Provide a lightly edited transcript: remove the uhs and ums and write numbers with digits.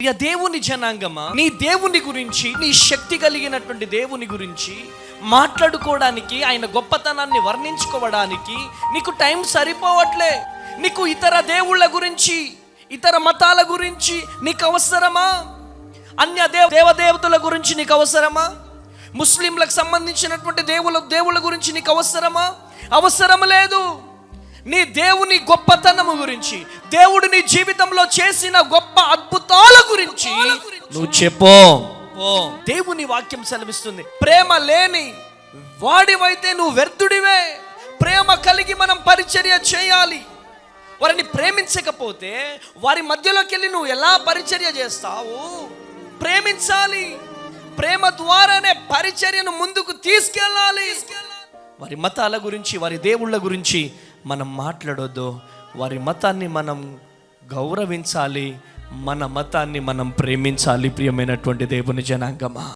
ప్రియ దేవుని జనాంగమా, నీ దేవుని గురించి, నీ శక్తి కలిగినటువంటి దేవుని గురించి మాట్లాడుకోవడానికి, ఆయన గొప్పతనాన్ని వర్ణించుకోవడానికి నీకు టైం సరిపోవట్లే. నీకు ఇతర దేవుళ్ళ గురించి, ఇతర మతాల గురించి నీకు అవసరమా? అన్య దేవదేవతల గురించి నీకు అవసరమా? ముస్లింలకు సంబంధించినటువంటి దేవుళ్ళ గురించి నీకు అవసరమా? అవసరం లేదు. నీ దేవుని గొప్పతనము గురించి, దేవుడు నీ జీవితంలో చేసిన గొప్ప అద్భుతాల గురించి నువ్వు చెప్పు. దేవుని వాక్యం సెలవిస్తుంది, ప్రేమ లేని వాడివైతే నువ్వు వ్యర్థుడివే. ప్రేమ కలిగి మనం పరిచర్య చేయాలి. వారిని ప్రేమించకపోతే వారి మధ్యలోకి వెళ్ళి నువ్వు ఎలా పరిచర్య చేస్తావు? ప్రేమించాలి. ప్రేమ ద్వారానే పరిచర్యను ముందుకు తీసుకెళ్ళాలి. వారి మతాల గురించి, వారి దేవుళ్ళ గురించి మనం మాట్లాడొద్దు. వారి మతాన్ని మనం గౌరవించాలి, మన మతాన్ని మనం ప్రేమించాలి. ప్రియమైనటువంటి దేవుని జనాంగమా.